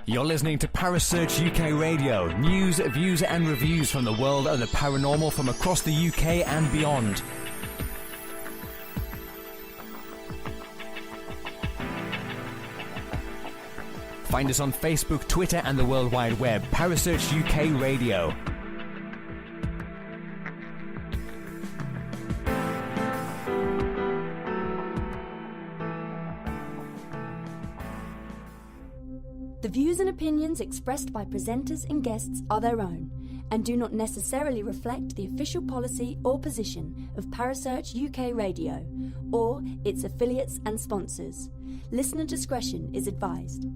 You're listening to Parasearch UK Radio. News, views and reviews from the world of the paranormal from across the UK and beyond. Find us on Facebook, Twitter and the World Wide Web. Parasearch UK Radio. The views and opinions expressed by presenters and guests are their own and do not necessarily reflect the official policy or position of Parasearch UK Radio or its affiliates and sponsors. Listener discretion is advised.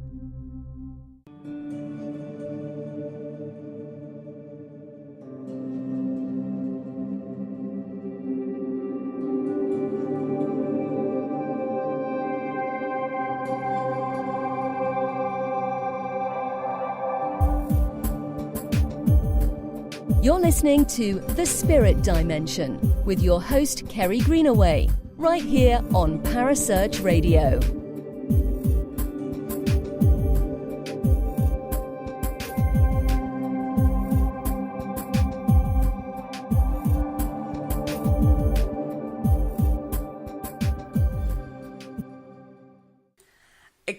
You're listening to The Spirit Dimension with your host, Kerry Greenaway, right here on Parasearch Radio.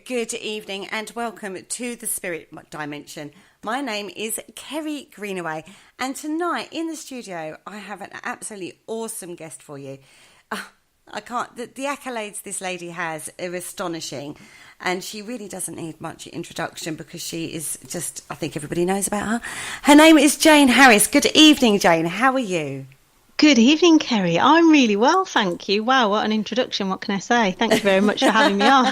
Good evening and welcome to The Spirit Dimension. My name is Kerry Greenaway and tonight in the studio I have an absolutely awesome guest for you. The accolades this lady has are astonishing and she really doesn't need much introduction because she is just, I think everybody knows about her. Her name is Jayne Harris. Good evening, Jayne. How are you? Good evening, Kerry. I'm really well, thank you. Wow, what an introduction. What can I say? Thank you very much for having me on.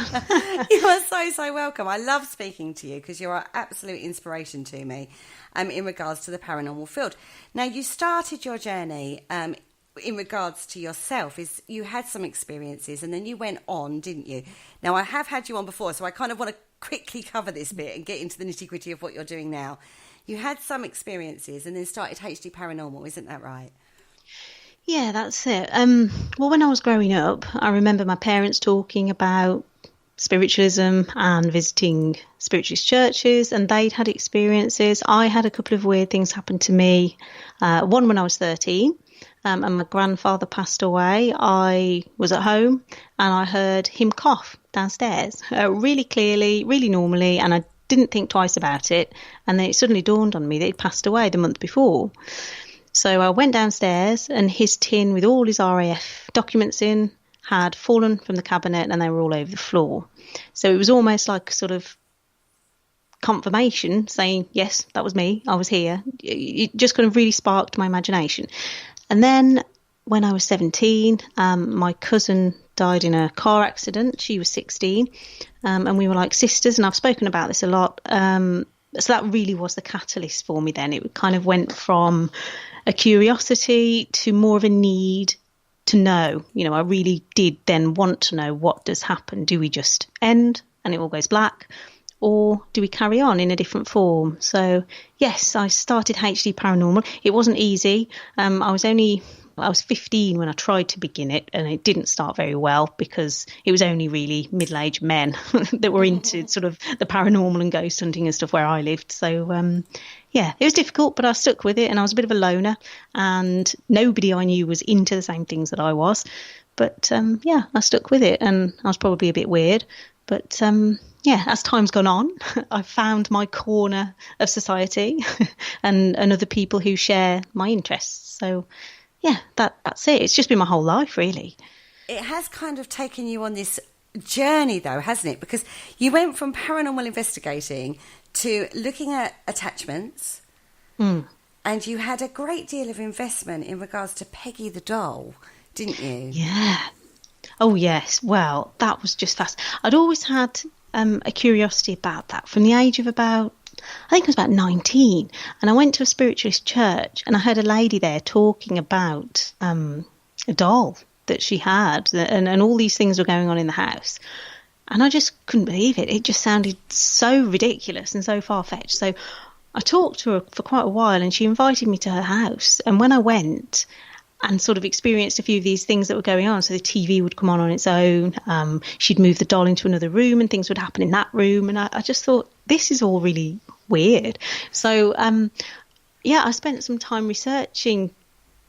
You are so welcome. I love speaking to you because you're an absolute inspiration to me in regards to the paranormal field. Now, you started your journey in regards to yourself. Is you had some experiences and then you went on, didn't you? Now, I have had you on before, so I kind of want to quickly cover this bit and get into the nitty-gritty of what you're doing now. You had some experiences and then started HD Paranormal, isn't that right? Yeah, that's it. Well, when I was growing up, I remember my parents talking about spiritualism and visiting spiritualist churches, and they'd had experiences. I had a couple of weird things happen to me. One when I was 13, and my grandfather passed away. I was at home and I heard him cough downstairs really clearly, really normally, and I didn't think twice about it. And then it suddenly dawned on me that he'd passed away the month before. So I went downstairs and his tin with all his RAF documents in had fallen from the cabinet and they were all over the floor. So it was almost like a sort of confirmation saying, yes, that was me, I was here. It just kind of really sparked my imagination. And then when I was 17, my cousin died in a car accident. She was 16 and we were like sisters, and I've spoken about this a lot. So that really was the catalyst for me then. It kind of went from a curiosity to more of a need to know. You know, I really did then want to know, what does happen? Do we just end and it all goes black, or do we carry on in a different form? So yes, I started HD Paranormal. It wasn't easy. I was 15 when I tried to begin it, and it didn't start very well because it was only really middle-aged men that were into sort of the paranormal and ghost hunting and stuff where I lived. So, yeah, it was difficult, but I stuck with it, and I was a bit of a loner, and nobody I knew was into the same things that I was. But, yeah, I stuck with it, and I was probably a bit weird. But, yeah, as time's gone on, I've found my corner of society and other people who share my interests. So, yeah, that's it. It's just been my whole life, really. It has kind of taken you on this journey, though, hasn't it? Because you went from paranormal investigating to looking at attachments, and you had a great deal of investment in regards to Peggy the doll, didn't you? Yeah. Oh, yes. Well, that was just fast. I'd always had a curiosity about that from the age of about, I think it was about 19, and I went to a spiritualist church and I heard a lady there talking about a doll that she had, and all these things were going on in the house, and I just couldn't believe it. It just sounded so ridiculous and so far-fetched. So I talked to her for quite a while and she invited me to her house, and when I went, and sort of experienced a few of these things that were going on. So the TV would come on its own. She'd move the doll into another room and things would happen in that room. And I just thought, this is all really weird. So, I spent some time researching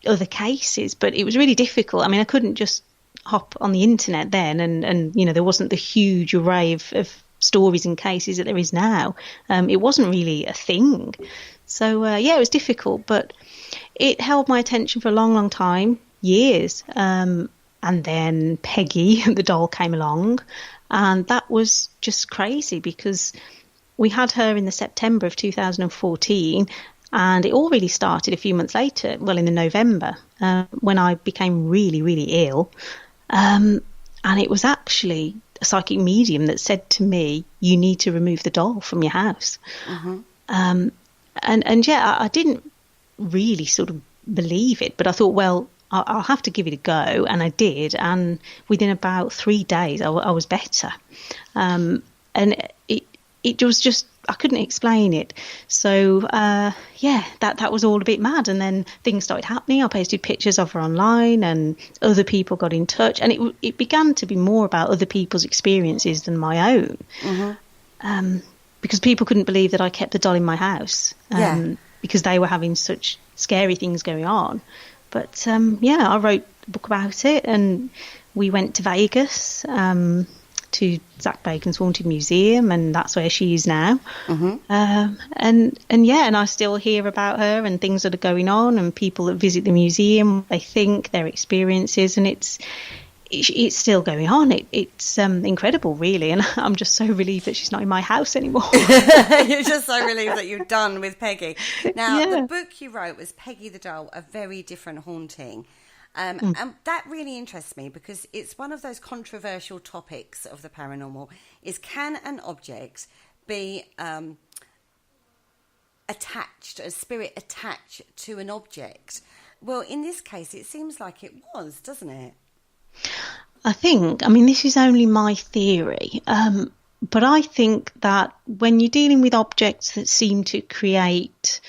other cases, but it was really difficult. I mean, I couldn't just hop on the internet then and there wasn't the huge array of stories and cases that there is now. It wasn't really a thing. So, it was difficult, but it held my attention for a long, long time, years. And then Peggy, the doll, came along, and that was just crazy because we had her in the September of 2014, and it all really started a few months later, well, in the November, when I became really, really ill. And it was actually a psychic medium that said to me, you need to remove the doll from your house. Mm-hmm. I didn't really sort of believe it, but I thought, well, I'll have to give it a go, and I did, and within about 3 days I was better, and it was just, I couldn't explain it. So that was all a bit mad, and then things started happening. I posted pictures of her online, and other people got in touch, and it began to be more about other people's experiences than my own. Mm-hmm. Because people couldn't believe that I kept the doll in my house. Because they were having such scary things going on. But, I wrote a book about it, and we went to Vegas to Zach Bacon's Haunted Museum, and that's where she is now. Mm-hmm. And I still hear about her and things that are going on, and people that visit the museum, they think, their experiences, and it's still going on. It's incredible, really, and I'm just so relieved that she's not in my house anymore. You're just so relieved that you're done with Peggy. Now, the book you wrote was Peggy the Doll, A Very Different Haunting. And that really interests me because it's one of those controversial topics of the paranormal, is can an object be attached, a spirit attached to an object? Well, in this case, it seems like it was, doesn't it? This is only my theory, but I think that when you're dealing with objects that seem to create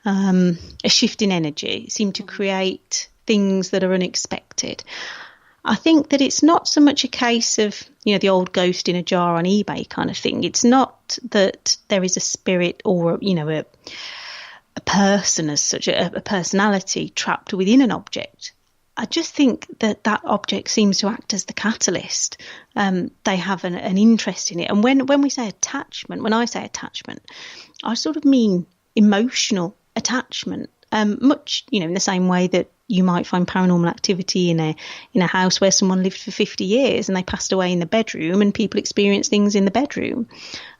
a shift in energy, seem to create things that are unexpected, I think that it's not so much a case of, the old ghost in a jar on eBay kind of thing. It's not that there is a spirit or, a person as such, a personality trapped within an object. I just think that object seems to act as the catalyst. They have an interest in it. And when I say attachment, I sort of mean emotional attachment, much, in the same way that you might find paranormal activity in a house where someone lived for 50 years and they passed away in the bedroom, and people experience things in the bedroom.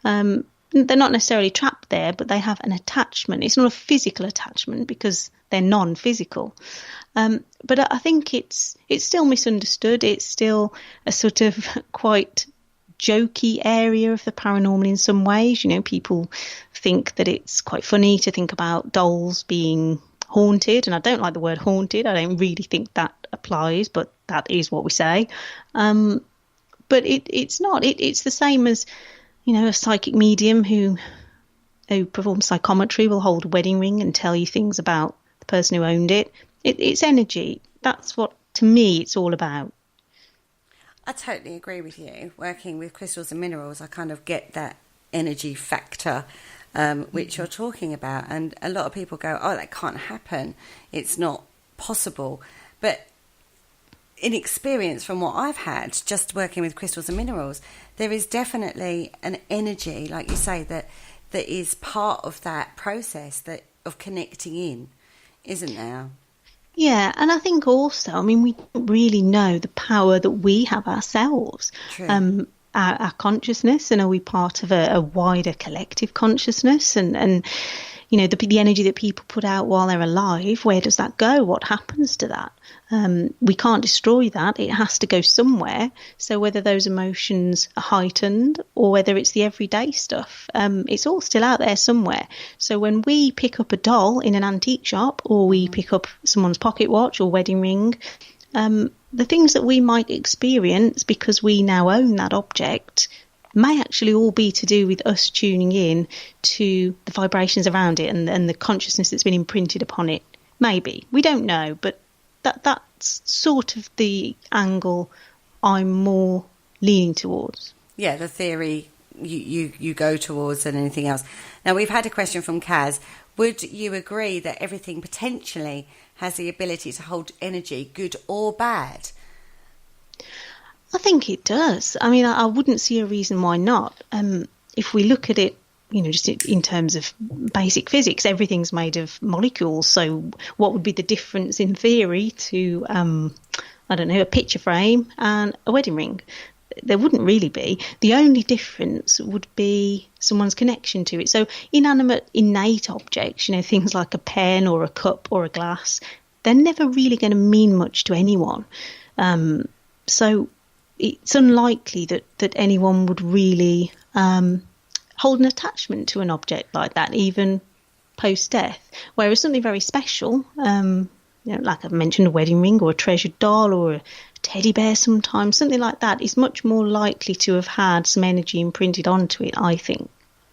They're not necessarily trapped there, but they have an attachment. It's not a physical attachment because they're non-physical. But I think it's still misunderstood. It's still a sort of quite jokey area of the paranormal in some ways. People think that it's quite funny to think about dolls being haunted, and I don't like the word haunted. I don't really think that applies, but that is what we say. But it's not. It's the same as, a psychic medium who performs psychometry will hold a wedding ring and tell you things about the person who owned it. It's energy. That's what, to me, it's all about. I totally agree with you. Working with crystals and minerals, I kind of get that energy factor, which you're talking about. And a lot of people go, oh, that can't happen. It's not possible. But in experience from what I've had, just working with crystals and minerals, there is definitely an energy, like you say, that is part of that process of connecting in, isn't there? Yeah, and I think also, we don't really know the power that we have ourselves. True. Our consciousness, and are we part of a wider collective consciousness? And the energy that people put out while they're alive, where does that go? What happens to that? We can't destroy that. It has to go somewhere. So whether those emotions are heightened or whether it's the everyday stuff, it's all still out there somewhere. So when we pick up a doll in an antique shop, or we pick up someone's pocket watch or wedding ring, the things that we might experience because we now own that object may actually all be to do with us tuning in to the vibrations around it and the consciousness that's been imprinted upon it. Maybe. We don't know, but that's sort of the angle I'm more leaning towards. Yeah, the theory you go towards than anything else. Now, we've had a question from Kaz. Would you agree that everything potentially has the ability to hold energy, good or bad? I think it does. I mean, I wouldn't see a reason why not. If we look at it, just in terms of basic physics, everything's made of molecules. So what would be the difference in theory to, I don't know, a picture frame and a wedding ring? There wouldn't really be. The only difference would be someone's connection to it. So inanimate, innate objects, things like a pen or a cup or a glass, they're never really going to mean much to anyone. So it's unlikely that anyone would really hold an attachment to an object like that, even post-death. Whereas something very special, like I've mentioned, a wedding ring or a treasured doll or a teddy bear sometimes, something like that is much more likely to have had some energy imprinted onto it, I think.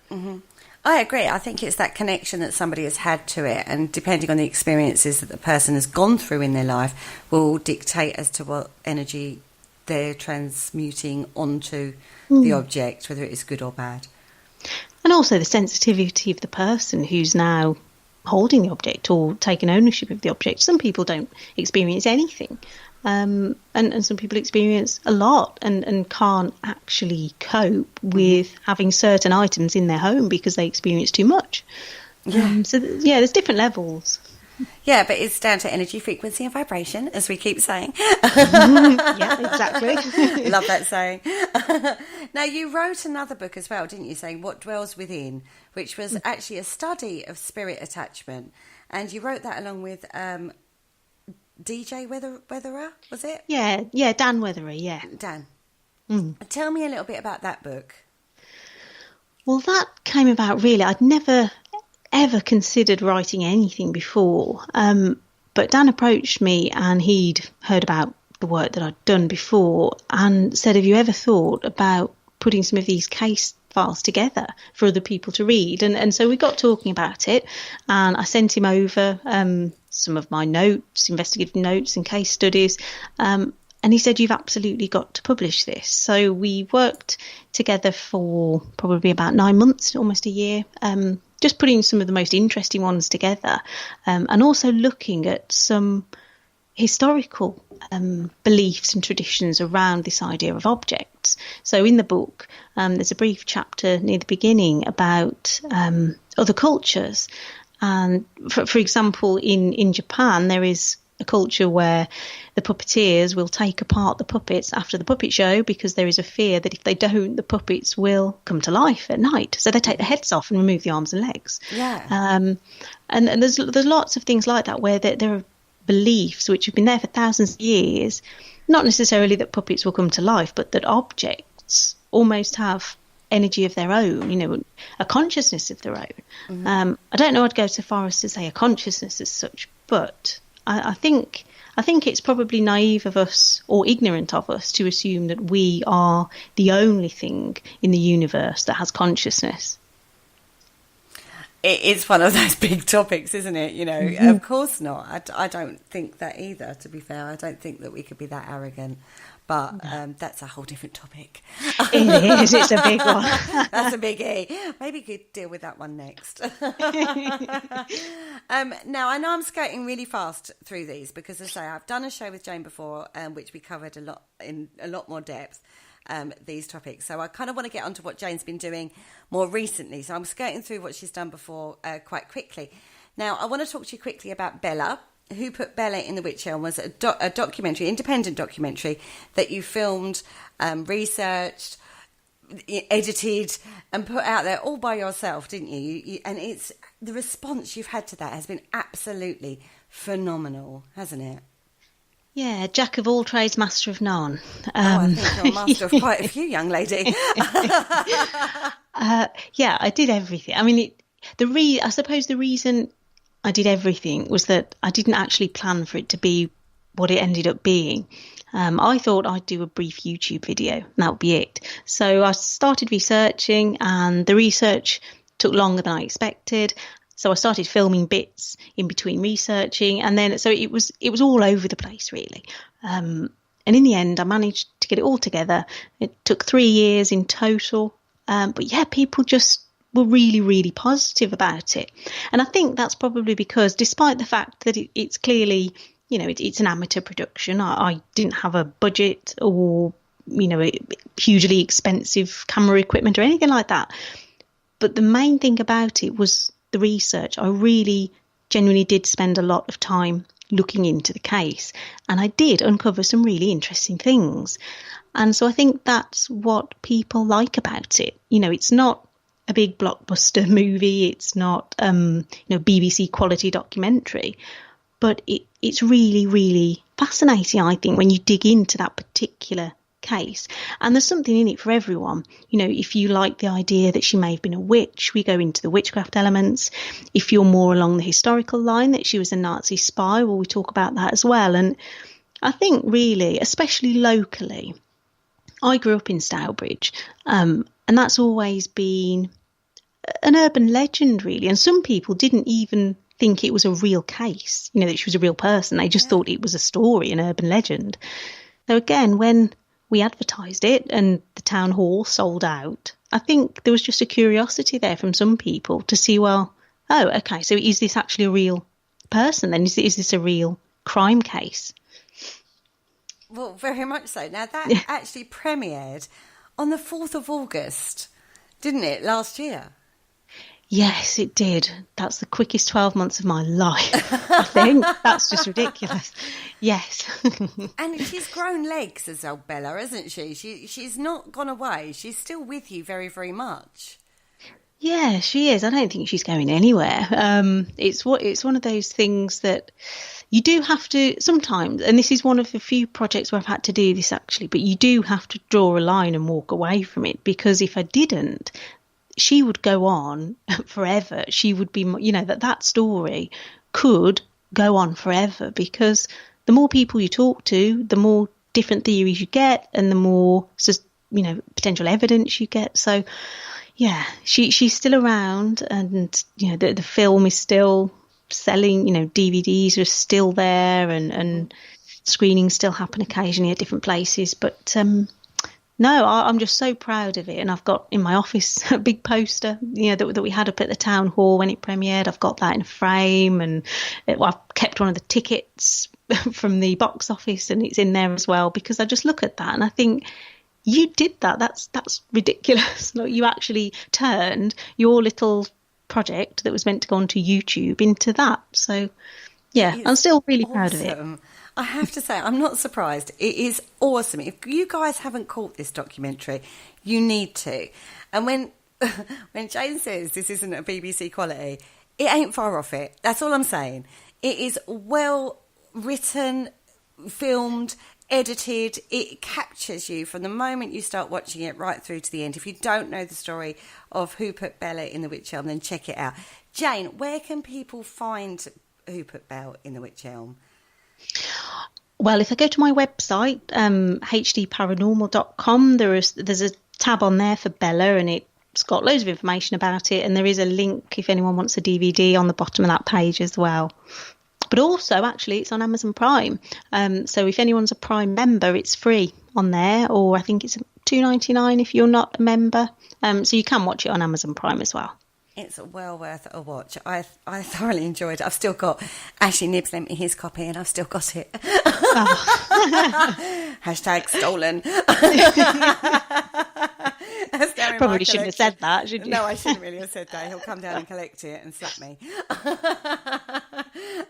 Mm-hmm. I agree. I think it's that connection that somebody has had to it, and depending on the experiences that the person has gone through in their life will dictate as to what energy they're transmuting onto the object, whether it is good or bad. And also the sensitivity of the person who's now holding the object or taking ownership of the object. Some people don't experience anything. And some people experience a lot and can't actually cope with having certain items in their home because they experience too much. Yeah. There's different levels. Yeah, but it's down to energy, frequency and vibration, as we keep saying. Yeah, exactly. Love that saying. Now, you wrote another book as well, didn't you, saying What Dwells Within, which was actually a study of spirit attachment. And you wrote that along with DJ Weatherer, was it? Yeah, Dan Weatherer, yeah. Dan. Tell me a little bit about that book. Well, that came about really, I'd never ever considered writing anything before, but Dan approached me and he'd heard about the work that I'd done before and said, have you ever thought about putting some of these case files together for other people to read? And so we got talking about it, and I sent him over some of my notes, investigative notes and case studies, and he said, you've absolutely got to publish this. So we worked together for probably about 9 months, almost a year, just putting some of the most interesting ones together, and also looking at some historical beliefs and traditions around this idea of objects. So in the book, there's a brief chapter near the beginning about other cultures. And for example, in Japan, there is a culture where the puppeteers will take apart the puppets after the puppet show because there is a fear that if they don't, the puppets will come to life at night. So they take the heads off and remove the arms and legs. Yeah. And there's lots of things like that where there are beliefs which have been there for thousands of years, not necessarily that puppets will come to life, but that objects almost have energy of their own, a consciousness of their own. Mm-hmm. I don't know I'd go so far as to say a consciousness as such, but I think it's probably naive of us or ignorant of us to assume that we are the only thing in the universe that has consciousness. It's one of those big topics, isn't it? Mm-hmm. Of course not. I don't think that either, to be fair. I don't think that we could be that arrogant. But that's a whole different topic. It is. It's a big one. That's a biggie. Maybe we could deal with that one next. Now, I know I'm skating really fast through these because, as I say, I've done a show with Jayne before, which we covered in a lot more depth, these topics. So I kind of want to get onto what Jayne's been doing more recently. So I'm skating through what she's done before quite quickly. Now, I want to talk to you quickly about Bella. Who Put Bella in the Witch Elm was a documentary, independent documentary that you filmed, researched, edited and put out there all by yourself, didn't you? And it's the response you've had to that has been absolutely phenomenal, hasn't it? Yeah, jack of all trades, master of none. I think you're a master of quite a few, young lady. Yeah, I did everything. I mean, I suppose the reason I did everything was that I didn't actually plan for it to be what it ended up being. I thought I'd do a brief YouTube video and that would be it. So I started researching and the research took longer than I expected. So I started filming bits in between researching, and then so it was all over the place really. And in the end, I managed to get it all together. It took 3 years in total, but yeah, people just were really, really positive about it. And I think that's probably because, despite the fact that it's clearly, you know, it's an amateur production, I didn't have a budget or, you know, hugely expensive camera equipment or anything like that. But the main thing about it was the research. I really genuinely did spend a lot of time looking into the case, and I did uncover some really interesting things. And so I think that's what people like about it. You know, it's not a big blockbuster movie. It's not, BBC quality documentary, but it's really, really fascinating, I think, when you dig into that particular case. And there's something in it for everyone. You know, if you like the idea that she may have been a witch, we go into the witchcraft elements. If you're more along the historical line, that she was a Nazi spy, well, we talk about that as well. And I think really, especially locally, I grew up in Stourbridge, and that's always been an urban legend, really. And some people didn't even think it was a real case, you know, that she was a real person. They just thought it was a story, an urban legend. So again, when we advertised it and the town hall sold out, I think there was just a curiosity there from some people to see, well, oh, okay, so is this actually a real person then? Is this a real crime case? Well, very much so. Now, that actually premiered on the 4th of August, didn't it, last year? Yes, it did. That's the quickest 12 months of my life, I think. That's just ridiculous. Yes. And she's grown legs as old Bella, hasn't she? She's not gone away. She's still with you very, very much. Yeah, she is. I don't think she's going anywhere. It's one of those things that you do have to sometimes, and this is one of the few projects where I've had to do this actually, but you do have to draw a line and walk away from it, because if I didn't, she would go on forever. She would be, you know, that story could go on forever, because the more people you talk to, the more different theories you get, and the more, you know, potential evidence you get. So, yeah, she's still around, and, you know, the film is still selling, you know, DVDs are still there, and screenings still happen occasionally at different places. But, no, I'm just so proud of it. And I've got in my office a big poster, you know, that we had up at the town hall when it premiered. I've got that in a frame, and I've kept one of the tickets from the box office, and it's in there as well, because I just look at that and I think, you did that. That's ridiculous. Like, you actually turned your little project that was meant to go onto YouTube into that. So, yeah, I'm still really proud of it. I have to say, I'm not surprised. It is awesome. If you guys haven't caught this documentary, you need to. And when Jayne says this isn't a BBC quality, it ain't far off it. That's all I'm saying. It is well written, filmed, edited. It captures you from the moment you start watching it right through to the end. If you don't know the story of who put Bella in the witch elm, then check it out. Jayne, where can people find who put Bella in the witch elm? Well, if I go to my website, hdparanormal.com, there's a tab on there for Bella, and it's got loads of information about it, and there is a link if anyone wants a DVD on the bottom of that page as well. But also, actually, it's on Amazon Prime. So if anyone's a Prime member, it's free on there, or I think it's $2.99 if you're not a member. So you can watch it on Amazon Prime as well. It's well worth a watch. I thoroughly enjoyed it. I've still got Ashley Nibbs lent me his copy, and I've still got it. Oh. Hashtag stolen. Probably shouldn't have said that, should you? No, I shouldn't really have said that. He'll come down and collect it and slap me.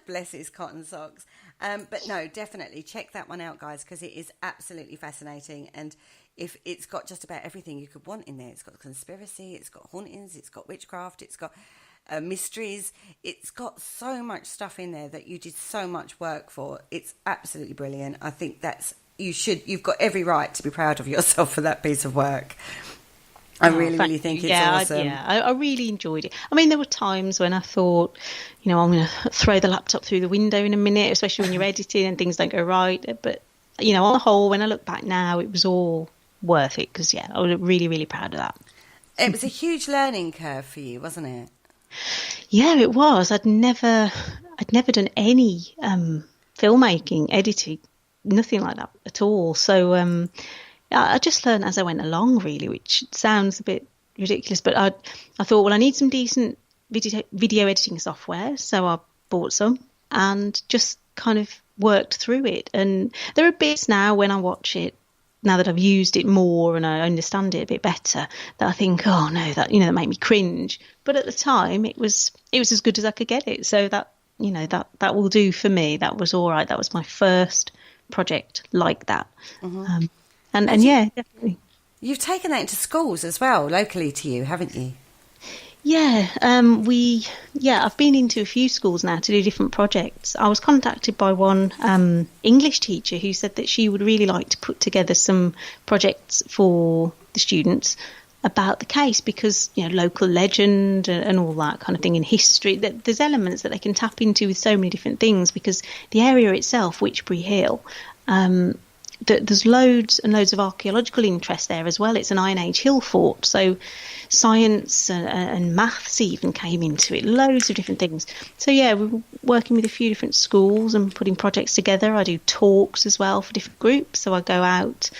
Bless his cotton socks. But no, definitely check that one out, guys, because it is absolutely fascinating. And if it's got just about everything you could want in there. It's got conspiracy, it's got hauntings, it's got witchcraft, it's got mysteries. It's got so much stuff in there that you did so much work for. It's absolutely brilliant. I think you've got every right to be proud of yourself for that piece of work. I really think it's awesome. I really enjoyed it. I mean, there were times when I thought, you know, I'm going to throw the laptop through the window in a minute, especially when you're editing and things don't go right. But, you know, on the whole, when I look back now, it was all worth it, because, yeah, I was really, really proud of that. It was a huge learning curve for you, wasn't it? Yeah, it was. I'd never done any filmmaking, editing, nothing like that at all. So I just learned as I went along, really, which sounds a bit ridiculous. But I thought, well, I need some decent video editing software, so I bought some and just kind of worked through it. And there are bits now when I watch it, now that I've used it more and I understand it a bit better, that I think, oh no, that made me cringe. But at the time, it was as good as I could get it. So that will do for me. That was all right. That was my first project like that. Mm-hmm. And yeah, definitely. You've taken that into schools as well, locally to you, haven't you? Yeah, I've been into a few schools now to do different projects. I was contacted by one English teacher who said that she would really like to put together some projects for the students about the case, because local legend and all that kind of thing in history, that there's elements that they can tap into with so many different things, because the area itself, Witchbury Hill, there's loads and loads of archaeological interest there as well. It's an Iron Age hill fort, so science and maths even came into it, loads of different things. So yeah, we're working with a few different schools and putting projects together. I do talks as well for different groups, so I go out,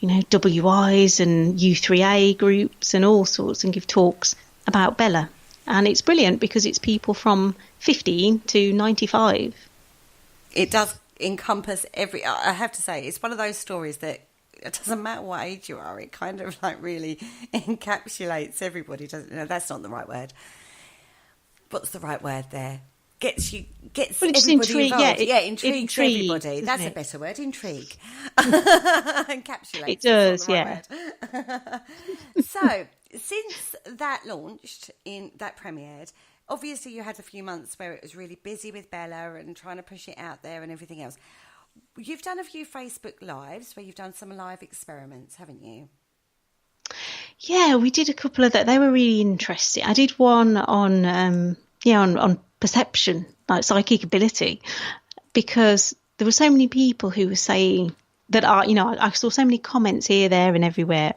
WIs and U3A groups and all sorts, and give talks about Bella. And it's brilliant because it's people from 15 to 95. It does encompass I have to say, it's one of those stories that it doesn't matter what age you are, it kind of really encapsulates everybody, doesn't it? That's not the right word. What's the right word there? Gets everybody involved. Intrigues everybody. That's a better word, intrigue. Encapsulates. It does, right So, since that launched, that premiered, obviously you had a few months where it was really busy with Bella and trying to push it out there and everything else. You've done a few Facebook Lives where you've done some live experiments, haven't you? Yeah, we did a couple of that. They were really interesting. I did one on perception, like psychic ability, because there were so many people who were saying that I saw so many comments here, there and everywhere,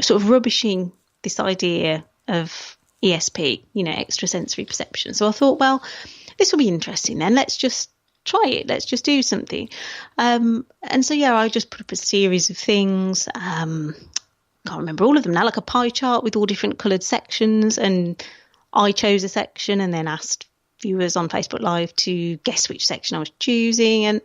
sort of rubbishing this idea of ESP, extrasensory perception. So I thought, well, this will be interesting then. Let's just try it. Let's just do something. And so, I just put up a series of things. Can't remember all of them now, like a pie chart with all different coloured sections. And I chose a section and then asked viewers on Facebook Live to guess which section I was choosing. And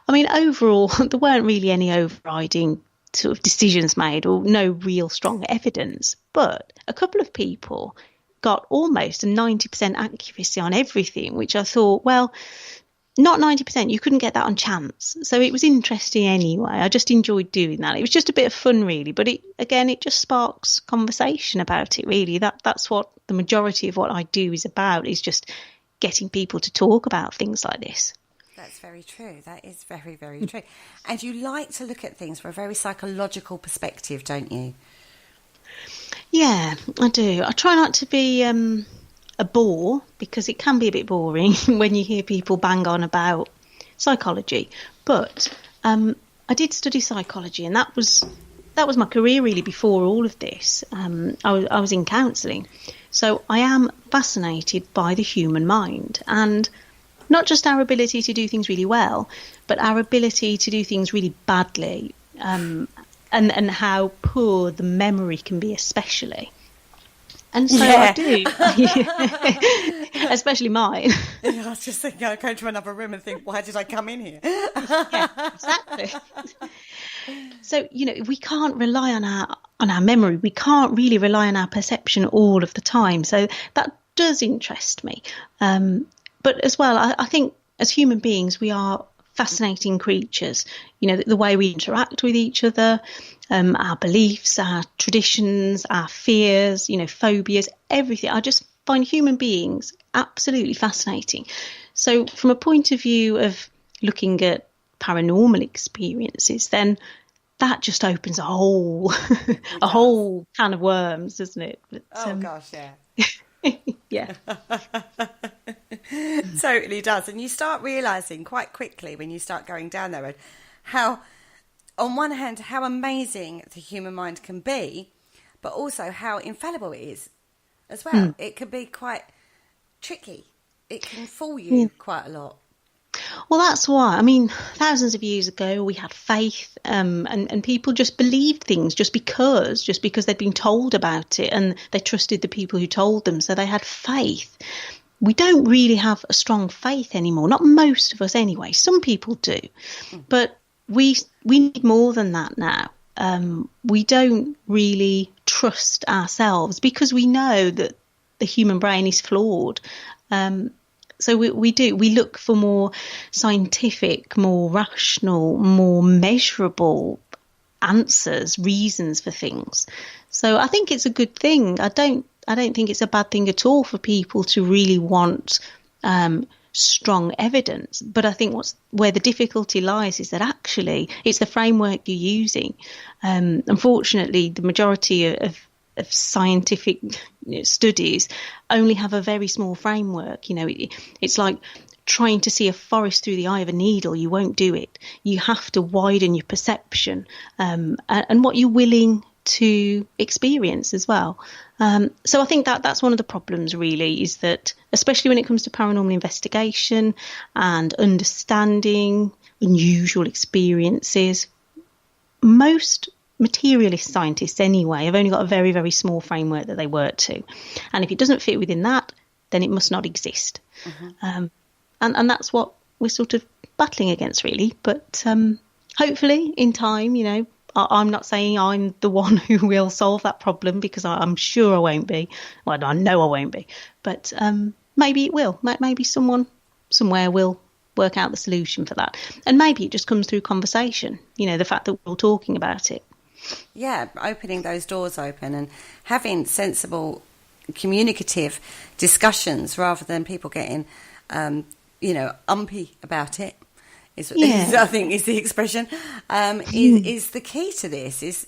I mean, overall, there weren't really any overriding sort of decisions made or no real strong evidence. But a couple of people got almost a 90% accuracy on everything, which I thought, well, not 90%, you couldn't get that on chance. So it was interesting anyway. I just enjoyed doing that. It was just a bit of fun, really. But it just sparks conversation about it, really. That's what the majority of what I do is about, is just getting people to talk about things like this. That's very true. That is very, very true. And you like to look at things from a very psychological perspective, don't you? Yeah, I do. I try not to be a bore, because it can be a bit boring when you hear people bang on about psychology. But I did study psychology, and that was my career really before all of this. I was in counselling. So I am fascinated by the human mind, and not just our ability to do things really well, but our ability to do things really badly, and how poor the memory can be, especially. And so I do, especially mine. Yeah, I was just thinking, I go to another room and think, why did I come in here? Yeah, exactly. So, we can't rely on our memory. We can't really rely on our perception all of the time. So that does interest me. But as well, I think as human beings, we are fascinating creatures. The way we interact with each other, our beliefs, our traditions, our fears, phobias, everything. I just find human beings absolutely fascinating. So from a point of view of looking at paranormal experiences, then that just opens a whole can of worms, doesn't it? But, gosh, yeah. Yeah. Totally does. And you start realising quite quickly when you start going down that road how, on one hand, how amazing the human mind can be, but also how infallible it is as well. It can be quite tricky. It can fool you quite a lot. Well, that's why. I mean, thousands of years ago, we had faith, and people just believed things just because they'd been told about it, and they trusted the people who told them. So they had faith. We don't really have a strong faith anymore. Not most of us, anyway. Some people do, but we need more than that now. We don't really trust ourselves because we know that the human brain is flawed. So we look for more scientific, more rational, more measurable answers, reasons for things. So I think it's a good thing. I don't think it's a bad thing at all for people to really want strong evidence. But I think where the difficulty lies is that actually it's the framework you're using. Unfortunately, the majority of scientific studies only have a very small framework. It's like trying to see a forest through the eye of a needle. You won't do it. You have to widen your perception and what you're willing to experience as well. So I think that's one of the problems, really, is that especially when it comes to paranormal investigation and understanding unusual experiences, most materialist scientists anyway have only got a very, very small framework that they work to, and if it doesn't fit within that, then it must not exist. And that's what we're sort of battling against, really. But hopefully in time, I'm not saying I'm the one who will solve that problem, because I'm sure I won't be. Well, I know I won't be, but maybe it will. Maybe someone somewhere will work out the solution for that, and maybe it just comes through conversation, the fact that we're all talking about it. Yeah, opening those doors open and having sensible, communicative discussions rather than people getting, umpy about it. I think is the expression. Is the key to this? Is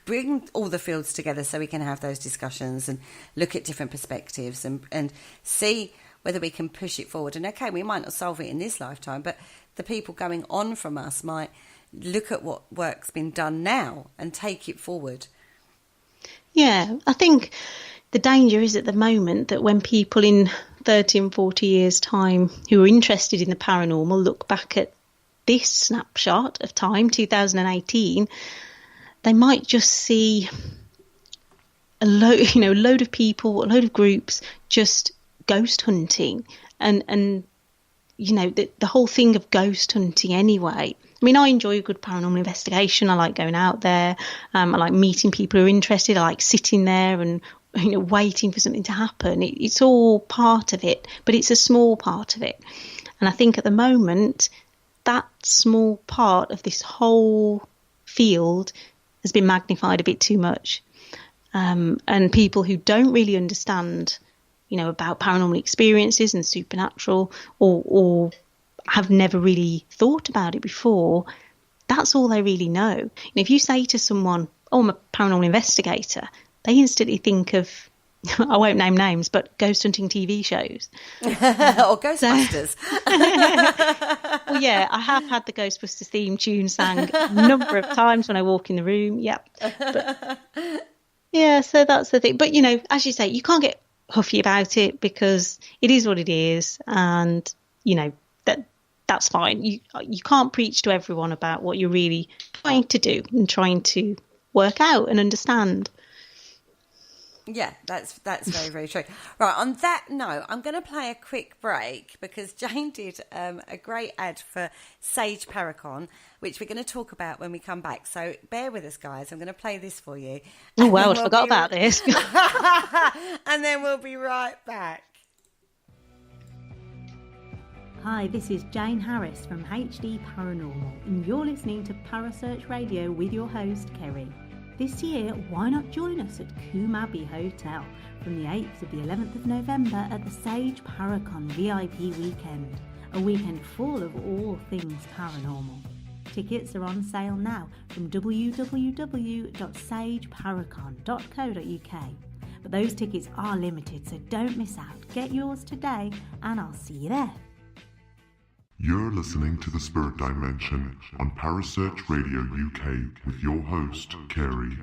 bring all the fields together so we can have those discussions and look at different perspectives and see whether we can push it forward. And okay, we might not solve it in this lifetime, but the people going on from us might look at what work's been done now and take it forward. Yeah, I think the danger is at the moment that when people in 30 and 40 years' time who are interested in the paranormal look back at this snapshot of time, 2018, they might just see a load of people, a load of groups just ghost hunting and the whole thing of ghost hunting anyway. I mean, I enjoy a good paranormal investigation. I like going out there. I like meeting people who are interested. I like sitting there and, waiting for something to happen. It's all part of it, but it's a small part of it. And I think at the moment, that small part of this whole field has been magnified a bit too much. And people who don't really understand, about paranormal experiences and supernatural or have never really thought about it before, that's all they really know. And if you say to someone, oh, I'm a paranormal investigator, they instantly think of, I won't name names, but ghost hunting TV shows. Or Ghostbusters. Well, yeah, I have had the Ghostbusters theme tune sang a number of times when I walk in the room. Yep. But, yeah, so that's the thing. But, as you say, you can't get huffy about it because it is what it is. And, that's fine. You can't preach to everyone about what you're really trying to do and trying to work out and understand. Yeah, that's very, very true. Right, on that note, I'm going to play a quick break because Jayne did a great ad for Sage Paracon, which we're going to talk about when we come back. So bear with us, guys. I'm going to play this for you. Oh, wow, I forgot about this. And then we'll be right back. Hi, this is Jayne Harris from HD Paranormal, and you're listening to Parasearch Radio with your host, Kerry. This year, why not join us at Coombe Abbey Hotel from the 8th to the 11th of November at the Sage Paracon VIP weekend, a weekend full of all things paranormal. Tickets are on sale now from www.sageparacon.co.uk. But those tickets are limited, so don't miss out. Get yours today, and I'll see you there. You're listening to The Spirit Dimension on Parasearch Radio UK with your host, Kerry.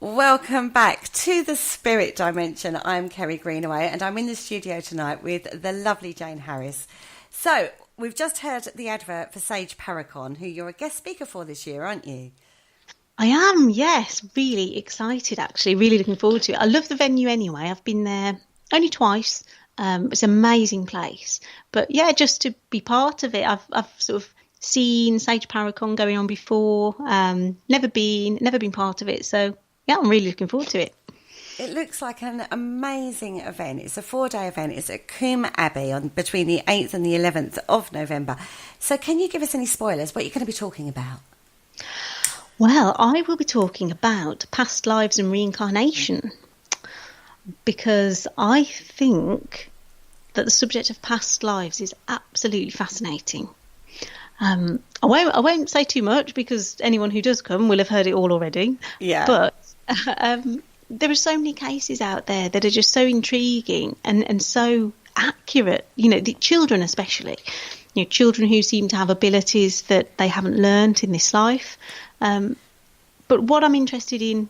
Welcome back to the Spirit Dimension. I'm Kerry Greenaway and I'm in the studio tonight with the lovely Jayne Harris. So, we've just heard the advert for Sage Paracon, who you're a guest speaker for this year, aren't you? I am, yes. Really excited, actually. Really looking forward to it. I love the venue anyway. I've been there only twice. It's an amazing place. But yeah, just to be part of it, I've sort of seen Sage Paracon going on before. Never been part of it. So yeah, I'm really looking forward to it. It looks like an amazing event. It's a 4-day event. It's at Coombe Abbey on between the 8th and the 11th of November. So can you give us any spoilers? What are you going to be talking about? Well, I will be talking about past lives and reincarnation, because I think that the subject of past lives is absolutely fascinating. I won't say too much because anyone who does come will have heard it all already. Yeah. But there are so many cases out there that are just so intriguing and so accurate. You know, the children especially. You know, children who seem to have abilities that they haven't learnt in this life. But what I'm interested in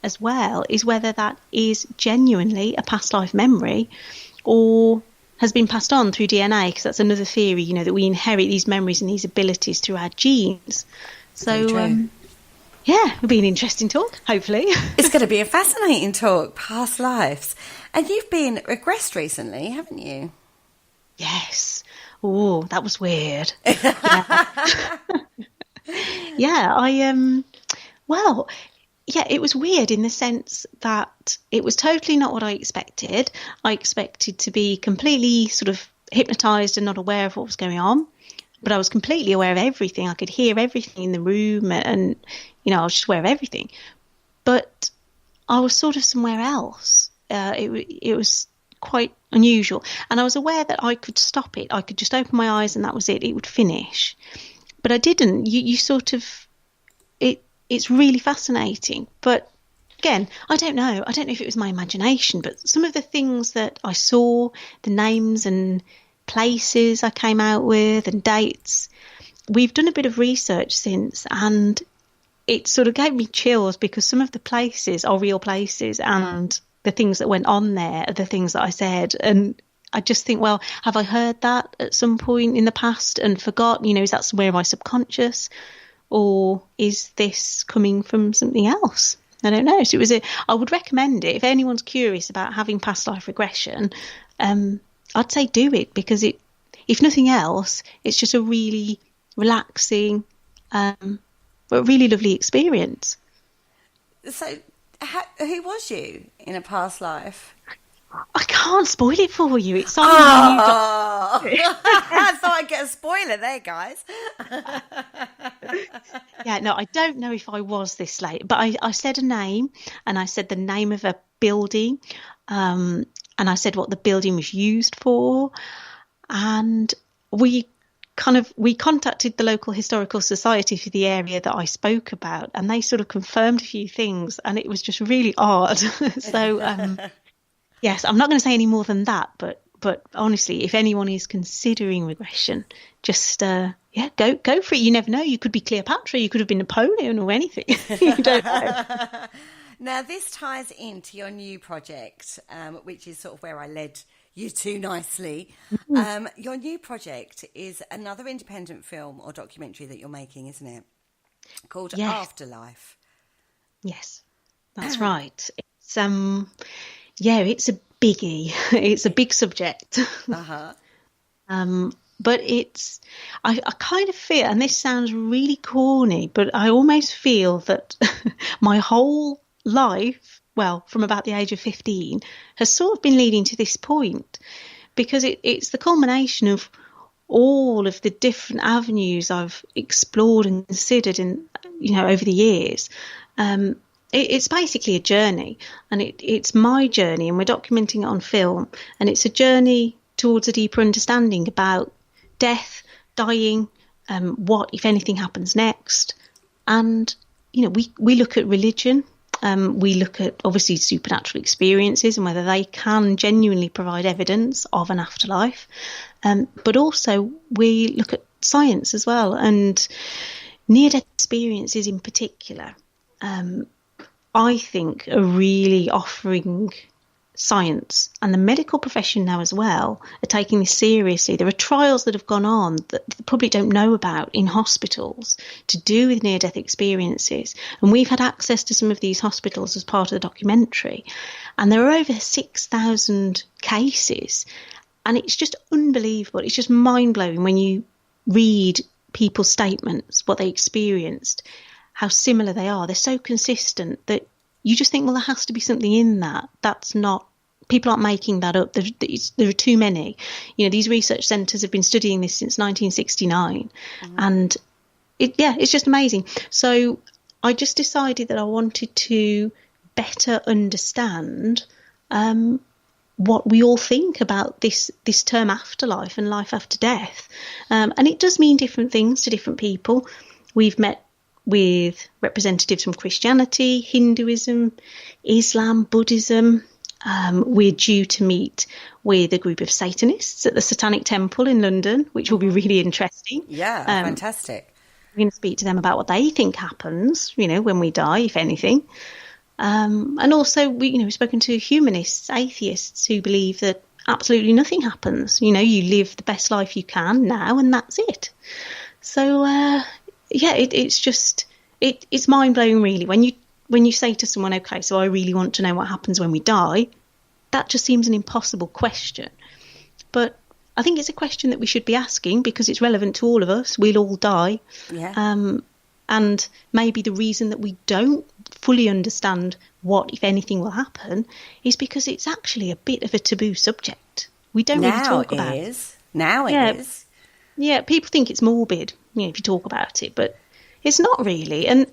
as well is whether that is genuinely a past life memory or has been passed on through DNA, because that's another theory, you know, that we inherit these memories and these abilities through our genes. So, yeah, it'll be an interesting talk, hopefully. It's going to be a fascinating talk, past lives. And you've been regressed recently, haven't you? Yes. Oh, that was weird. Yeah, it was weird in the sense that it was totally not what I expected. I expected to be completely sort of hypnotised and not aware of what was going on. But I was completely aware of everything. I could hear everything in the room and, you know, I was just aware of everything. But I was sort of somewhere else. It was quite unusual. And I was aware that I could stop it. I could just open my eyes and that was it. It would finish. But I didn't. You sort of... It's really fascinating. But again, I don't know if it was my imagination, but some of the things that I saw, the names and places I came out with and dates, we've done a bit of research since, and it sort of gave me chills because some of the places are real places and the things that went on there are the things that I said. And I just think, well, have I heard that at some point in the past and forgot? You know, is that somewhere in my subconscious? Or is this coming from something else? I don't know. So I would recommend it. If anyone's curious about having past life regression, I'd say do it, because if nothing else, it's just a really relaxing, but really lovely experience. So who was you in a past life? I can't spoil it for you. It's so I thought I'd get a spoiler there, guys. Yeah, no, I don't know if I was this late, but I said a name, and I said the name of a building, and I said what the building was used for, and we contacted the local historical society for the area that I spoke about, and they sort of confirmed a few things, and it was just really odd. So yes, I'm not going to say any more than that, but honestly, if anyone is considering regression, just go for it. You never know. You could be Cleopatra, you could have been Napoleon or anything. You don't know. Now, this ties into your new project, which is sort of where I led you to nicely. Mm-hmm. Your new project is another independent film or documentary that you're making, isn't it? Called Afterlife. Yes, that's right. It's it's a biggie. It's a big subject. Uh-huh. But I kind of feel, and this sounds really corny, but I almost feel that my whole life, well, from about the age of 15, has sort of been leading to this point, because it's the culmination of all of the different avenues I've explored and considered over the years. It's basically a journey, and it's my journey, and we're documenting it on film, and it's a journey towards a deeper understanding about death, dying, what, if anything, happens next. And, we look at religion, we look at, obviously, supernatural experiences and whether they can genuinely provide evidence of an afterlife. But also we look at science as well, and near-death experiences in particular. I think, are really offering science, and the medical profession now as well are taking this seriously. There are trials that have gone on that the public don't know about in hospitals to do with near-death experiences, and we've had access to some of these hospitals as part of the documentary, and there are over 6,000 cases, and it's just unbelievable. It's just mind-blowing when you read people's statements, what they experienced, how similar they are. They're so consistent that you just think, well, there has to be something in that. That's not, people aren't making that up. There are too many. You know, these research centres have been studying this since 1969. And it's just amazing. So I just decided that I wanted to better understand what we all think about this term afterlife and life after death. And it does mean different things to different people. We've met with representatives from Christianity, Hinduism, Islam, Buddhism. We're due to meet with a group of Satanists at the Satanic Temple in London, which will be really interesting. Yeah, fantastic. We're going to speak to them about what they think happens, you know, when we die, if anything. And also, we've spoken to humanists, atheists who believe that absolutely nothing happens. You know, you live the best life you can now, and that's it. So, it's mind-blowing, really. When you say to someone, okay, so I really want to know what happens when we die, that just seems an impossible question. But I think it's a question that we should be asking because it's relevant to all of us. We'll all die. Yeah. And maybe the reason that we don't fully understand what, if anything, will happen is because it's actually a bit of a taboo subject. We don't really talk about it. Now it is. Yeah, people think it's morbid, you know, if you talk about it, but it's not really. And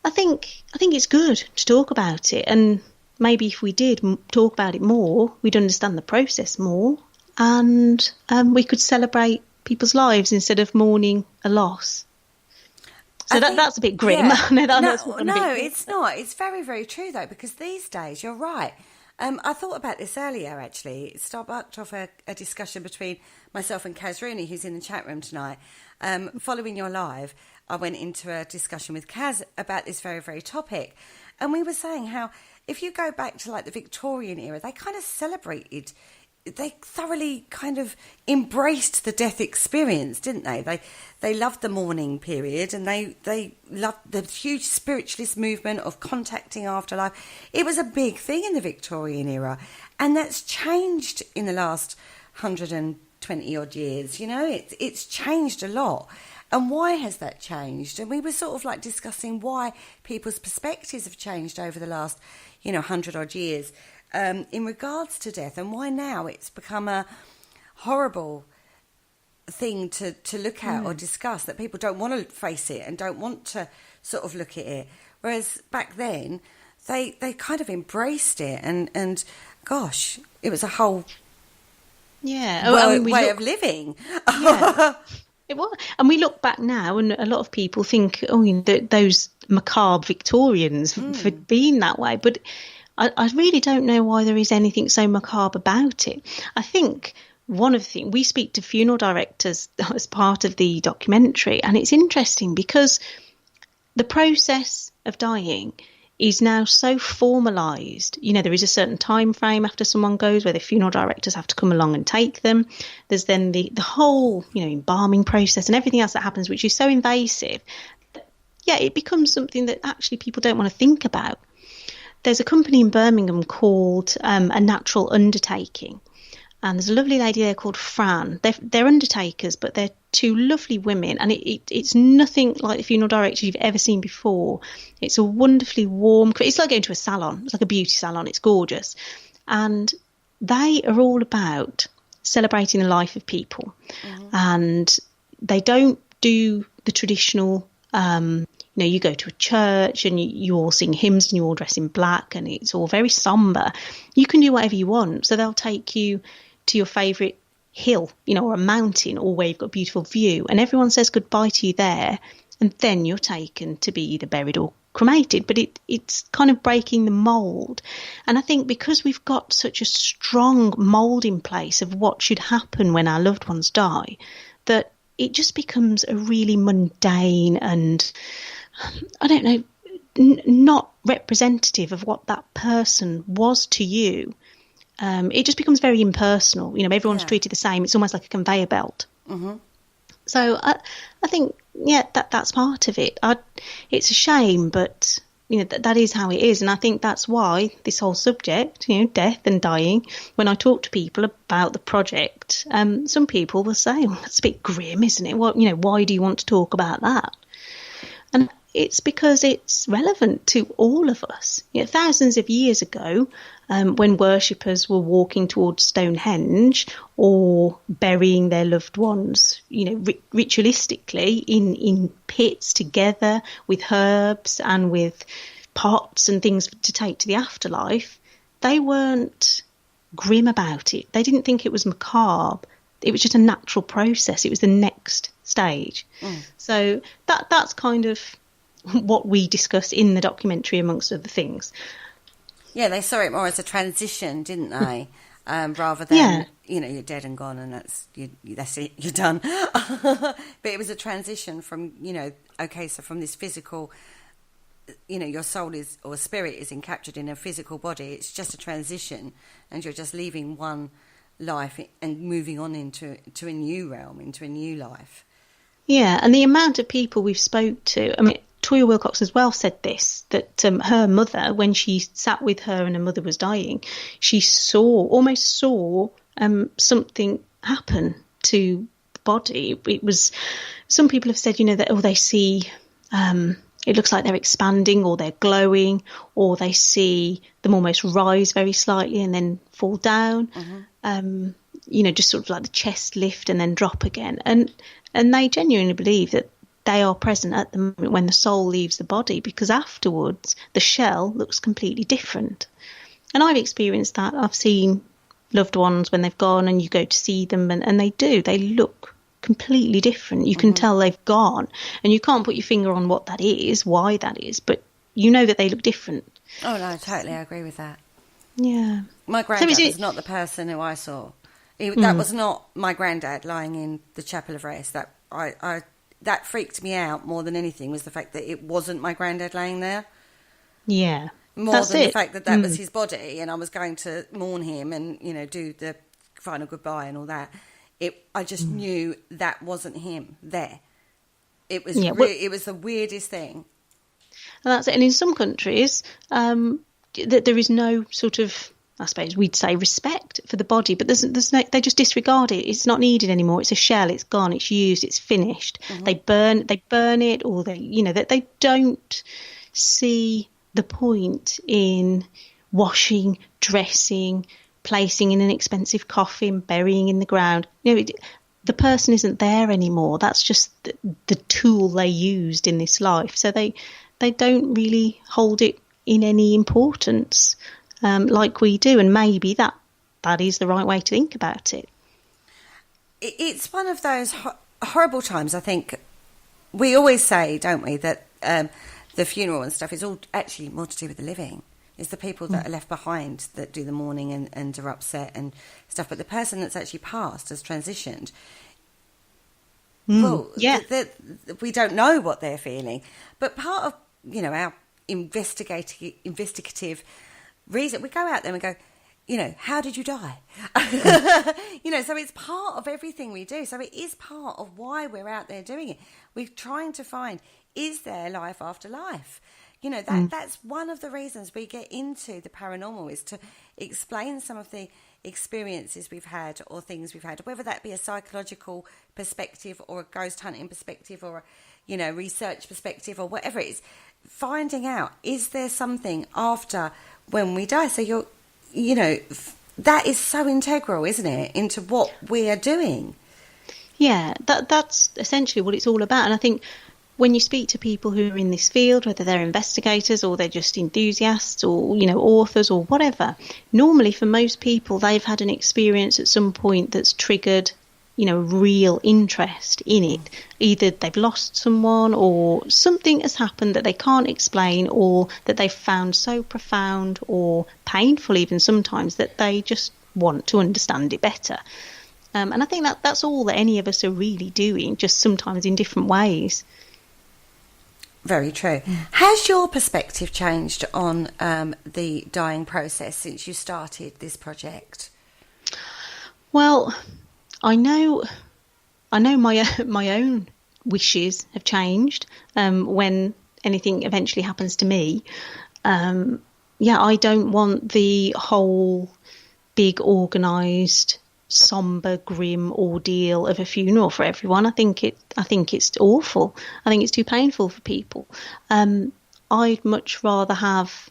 I think it's good to talk about it. And maybe if we did talk about it more, we'd understand the process more, and we could celebrate people's lives instead of mourning a loss. So that's a bit grim. Yeah. No, it's not. It's very, very true, though, because these days, you're right. I thought about this earlier, actually. It sparked off a discussion between myself and Kaz Rooney, who's in the chat room tonight. Following your live, I went into a discussion with Kaz about this very, very topic. And we were saying how if you go back to like the Victorian era, they kind of celebrated, they thoroughly kind of embraced the death experience, didn't they? They loved the mourning period, and they loved the huge spiritualist movement of contacting afterlife. It was a big thing in the Victorian era, and that's changed in the last 120 odd years. You know, it's changed a lot. And why has that changed? And we were sort of like discussing why people's perspectives have changed over the last, 100 odd years. In regards to death, and why now it's become a horrible thing to look at or discuss, that people don't want to face it and don't want to sort of look at it, whereas back then they kind of embraced it, and gosh, it was a whole way of living. Yeah. It was. And we look back now, and a lot of people think, those macabre Victorians for being that way, but I really don't know why there is anything so macabre about it. I think one of the things, we speak to funeral directors as part of the documentary, and it's interesting because the process of dying is now so formalised. There is a certain time frame after someone goes where the funeral directors have to come along and take them. There's then the whole, embalming process and everything else that happens, which is so invasive. It becomes something that actually people don't want to think about. There's a company in Birmingham called A Natural Undertaking, and there's a lovely lady there called Fran. They're undertakers, but they're two lovely women, and it's nothing like the funeral directors you've ever seen before. It's a wonderfully warm, it's like going to a salon. It's like a beauty salon. It's gorgeous. And they are all about celebrating the life of people. And they don't do the traditional you go to a church and you all sing hymns and you all dress in black and it's all very somber. You can do whatever you want. So they'll take you to your favourite hill, or a mountain, or where you've got a beautiful view, and everyone says goodbye to you there, and then you're taken to be either buried or cremated. But it's kind of breaking the mould. And I think because we've got such a strong mould in place of what should happen when our loved ones die, that it just becomes a really mundane and, I don't know, not representative of what that person was to you, it just becomes very impersonal. Everyone's treated the same. It's almost like a conveyor belt. Mm-hmm. So I think, that's part of it. It's a shame, but that is how it is. And I think that's why this whole subject, death and dying, when I talk to people about the project, some people will say, well, that's a bit grim, isn't it? Well, why do you want to talk about that? And it's because it's relevant to all of us. Thousands of years ago, when worshippers were walking towards Stonehenge or burying their loved ones, ritualistically in pits together with herbs and with pots and things to take to the afterlife, they weren't grim about it. They didn't think it was macabre. It was just a natural process. It was the next stage. So that's kind of what we discuss in the documentary, amongst other things. Yeah, they saw it more as a transition, didn't they? Rather than, you're dead and gone and that's it, you're done. But it was a transition from, so from this physical, your soul is, or spirit is captured in a physical body. It's just a transition and you're just leaving one life and moving on into a new realm, into a new life. Yeah, and the amount of people we've spoke to, Toya Wilcox as well said this, that her mother, when she sat with her and her mother was dying, she almost saw something happen to the body. It was, some people have said, that they see, it looks like they're expanding or they're glowing, or they see them almost rise very slightly and then fall down. Mm-hmm. Just sort of like the chest lift and then drop again. And they genuinely believe that they are present at the moment when the soul leaves the body, because afterwards the shell looks completely different. And I've experienced that. I've seen loved ones when they've gone and you go to see them and they look completely different. You can tell they've gone, and you can't put your finger on what that is, why that is, but you know that they look different. Oh no, totally, I agree with that. Yeah. My granddad was not the person who I saw. That was not my granddad lying in the chapel of rest. That that freaked me out more than anything, was the fact that it wasn't my granddad laying there. Yeah. More than the fact that was his body and I was going to mourn him and, do the final goodbye and all that. I just knew that wasn't him there. It was it was the weirdest thing. And that's it. And in some countries, that there is no sort of, I suppose we'd say, respect for the body, but there's no, they just disregard it. It's not needed anymore. It's a shell. It's gone. It's used. It's finished. Mm-hmm. They burn it, or they don't see the point in washing, dressing, placing in an expensive coffin, burying in the ground. The person isn't there anymore. That's just the tool they used in this life. So they don't really hold it in any importance. Like we do, and maybe that is the right way to think about it. It's one of those horrible times. I think we always say, don't we, that the funeral and stuff is all actually more to do with the living. It's the people that are left behind that do the mourning and are upset and stuff. But the person that's actually passed, has transitioned, we don't know what they're feeling. But part of our investigative reason, we go out there and go, how did you die? So it's part of everything we do. So it is part of why we're out there doing it. We're trying to find, is there life after life? That's one of the reasons we get into the paranormal, is to explain some of the experiences we've had or things we've had, whether that be a psychological perspective or a ghost hunting perspective or a research perspective or whatever it is. Finding out, is there something after when we die? So that is so integral, isn't it, into what we are doing? Yeah, that's essentially what it's all about. And I think when you speak to people who are in this field, whether they're investigators or they're just enthusiasts or, authors or whatever, normally for most people, they've had an experience at some point that's triggered, real interest in it. Either they've lost someone or something has happened that they can't explain, or that they've found so profound or painful even sometimes that they just want to understand it better. And I think that's all that any of us are really doing, just sometimes in different ways. Very true. Has your perspective changed on the dying process since you started this project? Well, I know my own wishes have changed when anything eventually happens to me. I don't want the whole big organised, sombre, grim ordeal of a funeral for everyone. I think it's awful. I think it's too painful for people. I'd much rather have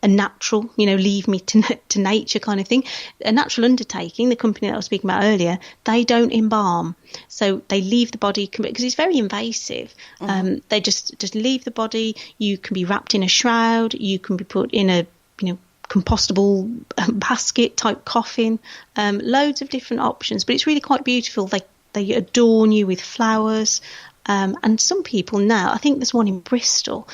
a natural, leave me to nature kind of thing. A natural undertaking, the company that I was speaking about earlier, they don't embalm. So they leave the body, because it's very invasive. They just leave the body. You can be wrapped in a shroud. You can be put in a, compostable basket type coffin. Loads of different options, but it's really quite beautiful. They adorn you with flowers. And some people now, I think there's one in Bristol,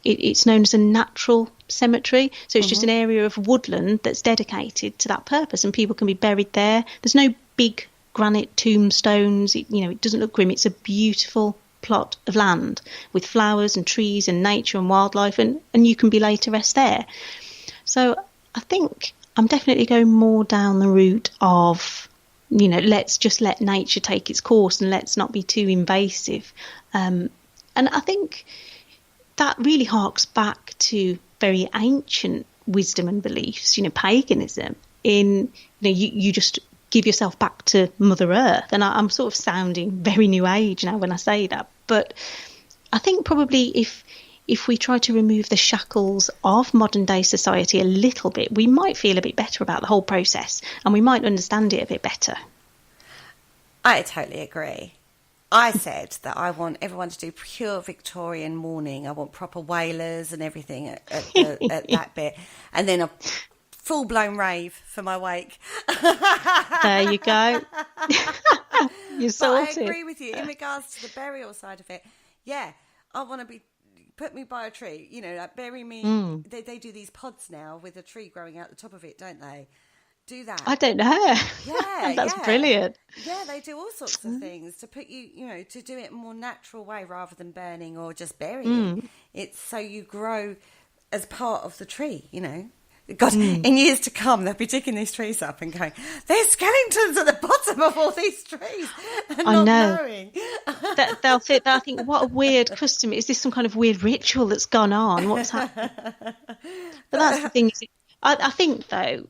it's known as a natural cemetery. So it's just an area of woodland that's dedicated to that purpose, and people can be buried there. There's no big granite tombstones. It doesn't look grim. It's a beautiful plot of land with flowers and trees and nature and wildlife, and you can be laid to rest there. So I think I'm definitely going more down the route of, let's just let nature take its course and let's not be too invasive. And I think that really harks back to very ancient wisdom and beliefs, paganism, in, you just give yourself back to Mother Earth. And I'm sort of sounding very new age now when I say that. But I think probably if we try to remove the shackles of modern day society a little bit, we might feel a bit better about the whole process, and we might understand it a bit better. I totally agree. I said that I want everyone to do pure Victorian mourning. I want proper wailers and everything at that bit. And then a full-blown rave for my wake. There you go. You're sorted. But I agree with you in regards to the burial side of it. Yeah, I want to be... Put me by a tree, like bury me. They do these pods now with a tree growing out the top of it, don't they? Do that. I don't know. Yeah, that's brilliant. Yeah, they do all sorts of things to put you, to do it in a more natural way rather than burning or just burying. It's so you grow as part of the tree, God, in years to come, they'll be digging these trees up and going, there's skeletons at the bottom of all these trees. And I not know. knowing. They'll think, I think, what a weird custom. Is this some kind of weird ritual that's gone on? What's happening? But that's the thing. I think, though,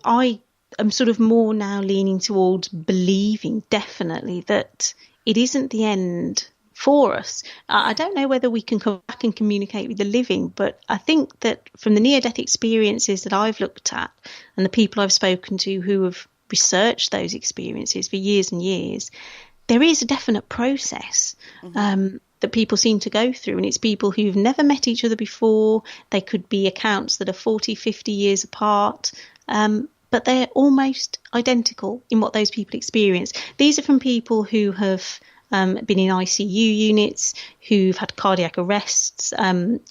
I am sort of more now leaning towards believing, definitely, that it isn't the end for us. I don't know whether we can come back and communicate with the living, but I think that from the near-death experiences that I've looked at and the people I've spoken to who have researched those experiences for years and years, there is a definite process that people seem to go through, and it's people who've never met each other before. They could be accounts that are 40, 50 years apart, but they're almost identical in what those people experience. These are from people who have been in ICU units, who've had cardiac arrests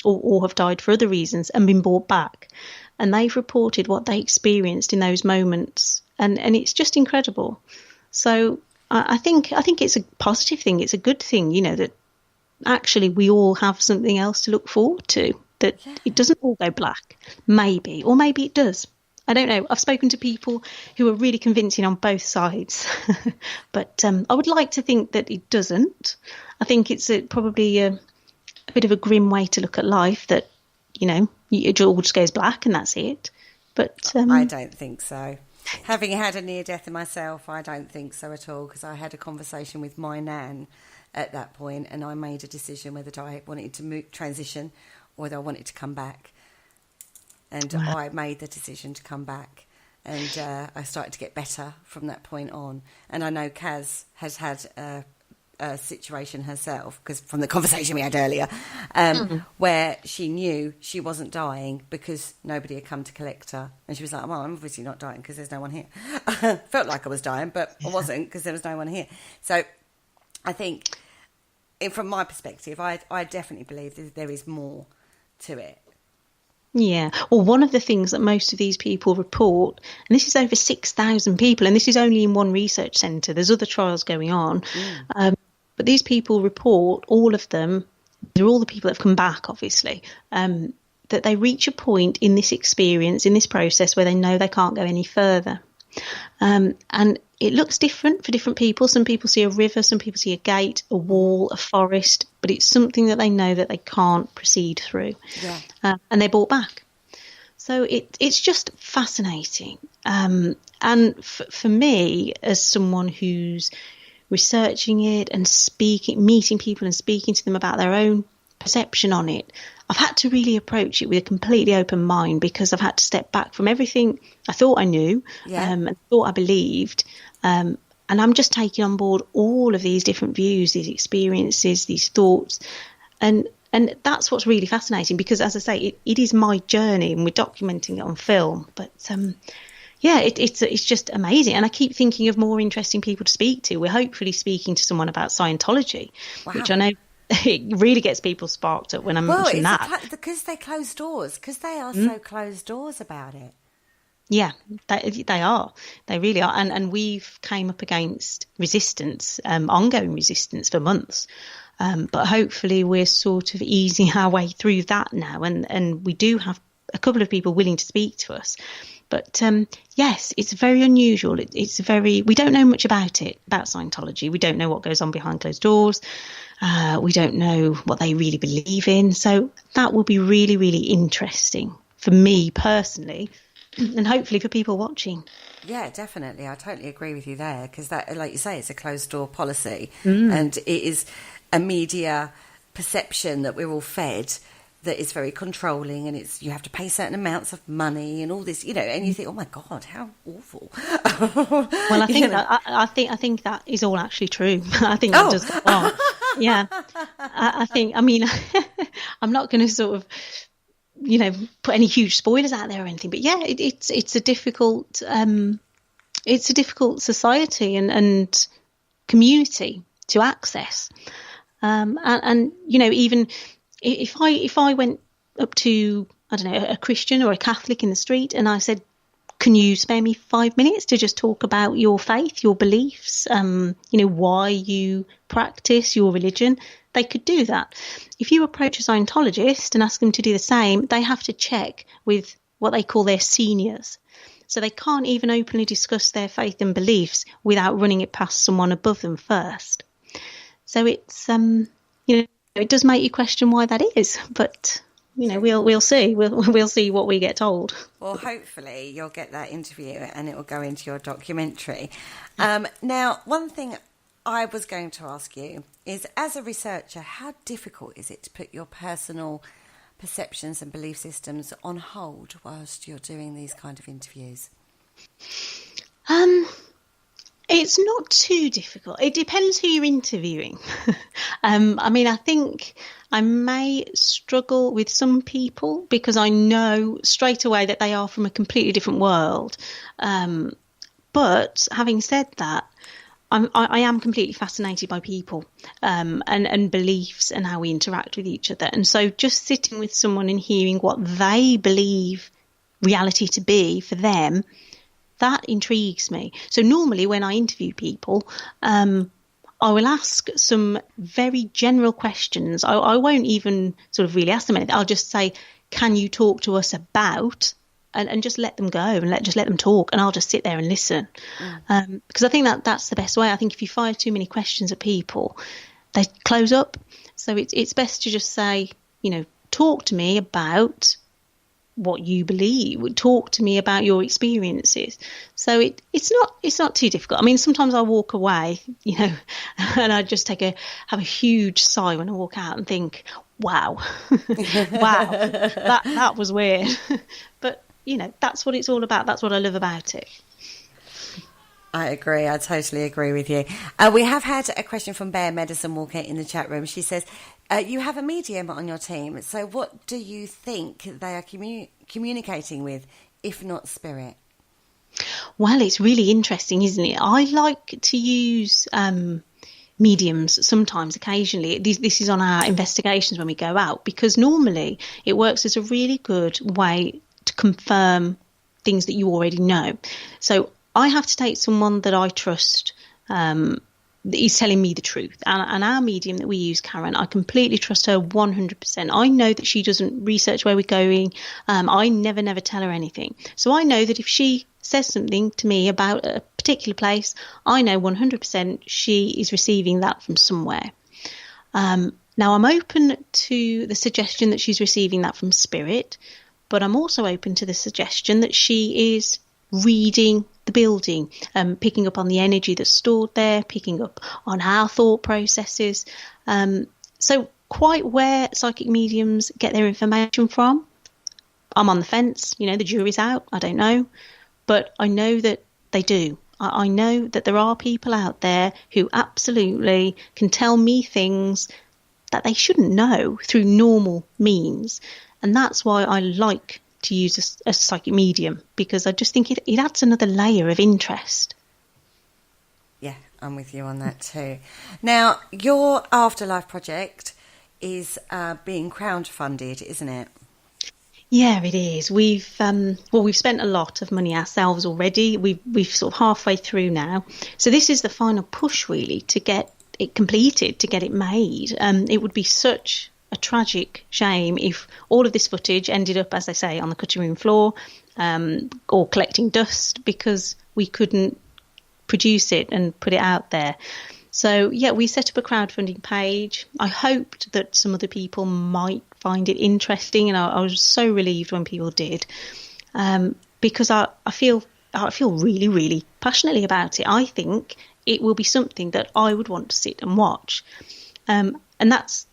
or have died for other reasons and been brought back. And they've reported what they experienced in those moments. And it's just incredible. So I think it's a positive thing. It's a good thing, that actually we all have something else to look forward to, that it doesn't all go black. Maybe, or maybe it does. I don't know. I've spoken to people who are really convincing on both sides, but I would like to think that it doesn't. I think it's probably a bit of a grim way to look at life, that, it all just goes black and that's it. But I don't think so. Having had a near death in myself, I don't think so at all, because I had a conversation with my nan at that point, and I made a decision whether I wanted to transition or whether I wanted to come back. And wow. I made the decision to come back, and I started to get better from that point on. And I know Kaz has had a situation herself, because from the conversation we had earlier, where she knew she wasn't dying because nobody had come to collect her. And she was like, well, I'm obviously not dying because there's no one here. Felt like I was dying, but I wasn't, because there was no one here. So I think, from my perspective, I definitely believe that there is more to it. Yeah. Well, one of the things that most of these people report, and this is over 6,000 people, and this is only in one research centre, there's other trials going on, but these people report, all of them, they're all the people that have come back, obviously, that they reach a point in this experience, in this process, where they know they can't go any further. And it looks different for different people. Some people see a river, some people see a gate, a wall, a forest, but it's something that they know that they can't proceed through. Yeah. And they're brought back. So it's just fascinating. And for me, as someone who's researching it and meeting people and speaking to them about their own perception on it, I've had to really approach it with a completely open mind, because I've had to step back from everything I thought I knew and thought I believed. And I'm just taking on board all of these different views, these experiences, these thoughts. And that's what's really fascinating, because, as I say, it is my journey and we're documenting it on film. But it's just amazing. And I keep thinking of more interesting people to speak to. We're hopefully speaking to someone about Scientology, which I know it really gets people sparked up when I mention that. Because they close doors, because they are so closed doors about it. Yeah, they are. They really are. And we've came up against resistance, ongoing resistance for months. But hopefully we're sort of easing our way through that now. And we do have a couple of people willing to speak to us. But yes, it's very unusual. We don't know much about Scientology. We don't know what goes on behind closed doors. We don't know what they really believe in. So that will be really, really interesting for me personally, and hopefully for people watching. Yeah, definitely. I totally agree with you there, because that, like you say, it's a closed door policy, and it is a media perception that we're all fed that is very controlling, and you have to pay certain amounts of money and all this, and you think, oh my God, how awful. Well, I think that is all actually true. I think that does go on. Yeah, I mean, I'm not going to sort of, put any huge spoilers out there or anything, but yeah, it's a difficult society and community to access, and even if I went up to, I don't know, a Christian or a Catholic in the street and I said, can you spare me 5 minutes to just talk about your faith, your beliefs, why you practice your religion, they could do that. If you approach a Scientologist and ask them to do the same, they have to check with what they call their seniors. So they can't even openly discuss their faith and beliefs without running it past someone above them first. So it's, it does make you question why that is, but we'll see. We'll see what we get told. Well, hopefully you'll get that interview and it will go into your documentary. Now, one thing I was going to ask you is, as a researcher, how difficult is it to put your personal perceptions and belief systems on hold whilst you're doing these kind of interviews? It's not too difficult. It depends who you're interviewing. I think I may struggle with some people because I know straight away that they are from a completely different world. But having said that, I am completely fascinated by people and beliefs and how we interact with each other. And so just sitting with someone and hearing what they believe reality to be for them, that intrigues me. So normally when I interview people, I will ask some very general questions. I won't even sort of really ask them anything. I'll just say, can you talk to us about, and just let them go and let them talk, and I'll just sit there and listen. Because I think that's the best way. I think if you fire too many questions at people, they close up. So it's best to just say, talk to me about what you believe, talk to me about your experiences. So it's not too difficult. I mean, sometimes I walk away, and I just have a huge sigh when I walk out and think, wow, that was weird. But that's what it's all about. That's what I love about it. I agree. I totally agree with you. We have had a question from Bear Medicine Walker in the chat room. She says, you have a medium on your team. So what do you think they are communicating with, if not spirit? Well, it's really interesting, isn't it? I like to use mediums sometimes, occasionally. This is on our investigations when we go out, because normally it works as a really good way to confirm things that you already know. So I have to take someone that I trust is telling me the truth. And our medium that we use, Karen, I completely trust her 100%. I know that she doesn't research where we're going. I never tell her anything. So I know that if she says something to me about a particular place, I know 100% she is receiving that from somewhere. Now, I'm open to the suggestion that she's receiving that from spirit, but I'm also open to the suggestion that she is reading the building, picking up on the energy that's stored there, picking up on our thought processes. So quite where psychic mediums get their information from, I'm on the fence. The jury's out. I don't know. But I know that they do. I know that there are people out there who absolutely can tell me things that they shouldn't know through normal means. And that's why I like to use a psychic medium, because I just think it adds another layer of interest. Yeah, I'm with you on that too. Now, your Afterlife project is being crowdfunded, isn't it? Yeah, it is. We've spent a lot of money ourselves already. We've sort of halfway through now. So this is the final push, really, to get it completed, to get it made. It would be such a tragic shame if all of this footage ended up, as I say, on the cutting room floor, or collecting dust because we couldn't produce it and put it out there. So, yeah, we set up a crowdfunding page. I hoped that some other people might find it interesting, and I was so relieved when people did, because I feel really, really passionately about it. I think it will be something that I would want to sit and watch. And that's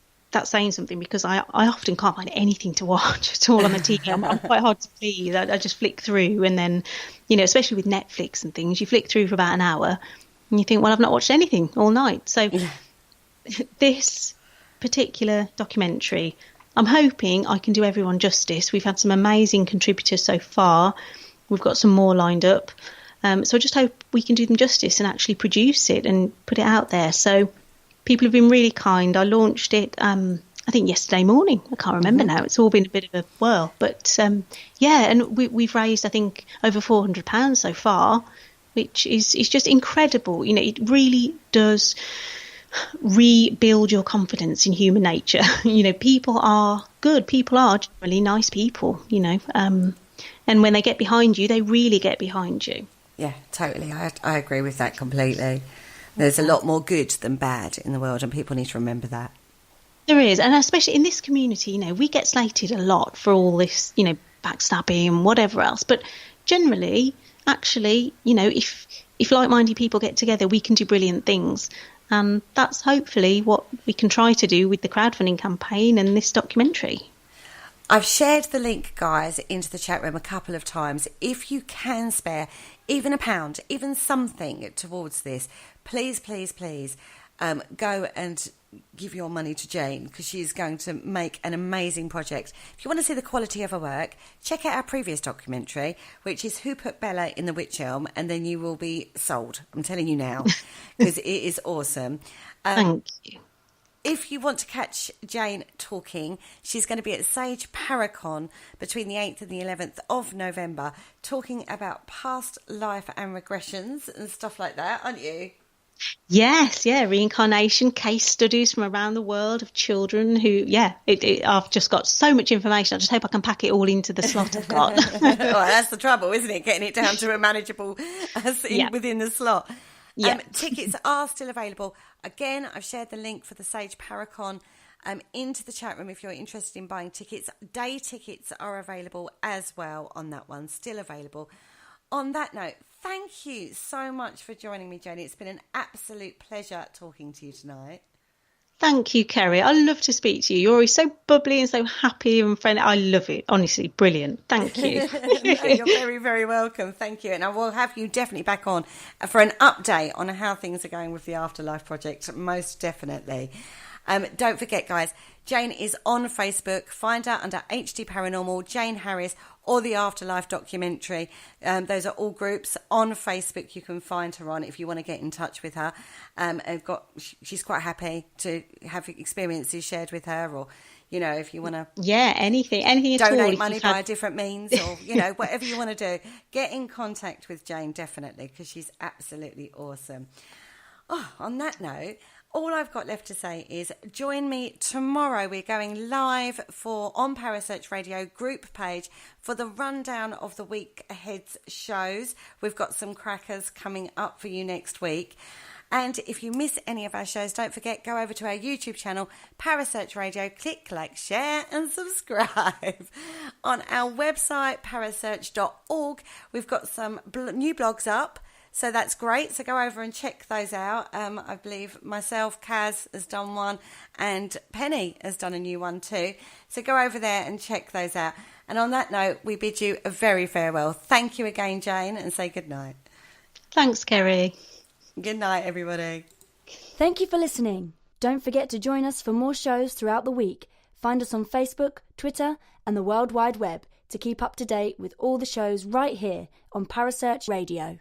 saying something, because I often can't find anything to watch at all on the TV. I'm quite hard to please. I just flick through, and then, especially with Netflix and things, you flick through for about an hour and you think, well, I've not watched anything all night. So this particular documentary, I'm hoping I can do everyone justice. We've had some amazing contributors so far. We've got some more lined up. So I just hope we can do them justice and actually produce it and put it out there. So people have been really kind. I launched it, I think yesterday morning. I can't remember now. It's all been a bit of a whirl. But yeah, and we've raised, I think, over £400 so far, which is just incredible. It really does rebuild your confidence in human nature. People are good. People are generally nice people, and when they get behind you, they really get behind you. Yeah, totally. I agree with that completely. There's a lot more good than bad in the world, and people need to remember that. There is, and especially in this community, we get slated a lot for all this, backstabbing and whatever else. But generally, actually, if like-minded people get together, we can do brilliant things. And that's hopefully what we can try to do with the crowdfunding campaign and this documentary. I've shared the link, guys, into the chat room a couple of times. If you can spare even £1, even something towards this, please, please, please go and give your money to Jayne, because she's going to make an amazing project. If you want to see the quality of her work, check out our previous documentary, which is Who Put Bella in the Witch Elm, and then you will be sold. I'm telling you now, because it is awesome. Thank you. If you want to catch Jayne talking, she's going to be at Sage Paracon between the 8th and the 11th of November, talking about past life and regressions and stuff like that, aren't you? Yes, yeah, reincarnation, case studies from around the world of children who, I've just got so much information. I just hope I can pack it all into the slot I've got. Well, that's the trouble, isn't it? Getting it down to a manageable within the slot. Yeah. Tickets are still available. Again, I've shared the link for the Sage Paracon into the chat room if you're interested in buying tickets. Day tickets are available as well on that one, still available. On that note, thank you so much for joining me, Jayne. It's been an absolute pleasure talking to you tonight. Thank you, Kerry. I love to speak to you. You're always so bubbly and so happy and friendly. I love it. Honestly, brilliant. Thank you. No, you're very, very welcome. Thank you. And I will have you definitely back on for an update on how things are going with the Afterlife project, most definitely. Don't forget, guys, Jayne is on Facebook. Find her under HD Paranormal, Jayne Harris, or the Afterlife documentary. Those are all groups on Facebook you can find her on if you want to get in touch with her. She's quite happy to have experiences shared with her, or, if you want to... Yeah, anything at all. Donate money by a different means, or, whatever you want to do. Get in contact with Jayne, definitely, because she's absolutely awesome. On that note, all I've got left to say is join me tomorrow. We're going live on Parasearch Radio group page for the rundown of the week ahead's shows. We've got some crackers coming up for you next week. And if you miss any of our shows, don't forget, go over to our YouTube channel, Parasearch Radio, click, like, share and subscribe. On our website, parasearch.org, we've got some new blogs up. So that's great. So go over and check those out. I believe myself, Kaz has done one, and Penny has done a new one too. So go over there and check those out. And on that note, we bid you a very farewell. Thank you again, Jayne, and say good night. Thanks, Kerry. Good night, everybody. Thank you for listening. Don't forget to join us for more shows throughout the week. Find us on Facebook, Twitter, and the World Wide Web to keep up to date with all the shows right here on Parasearch Radio.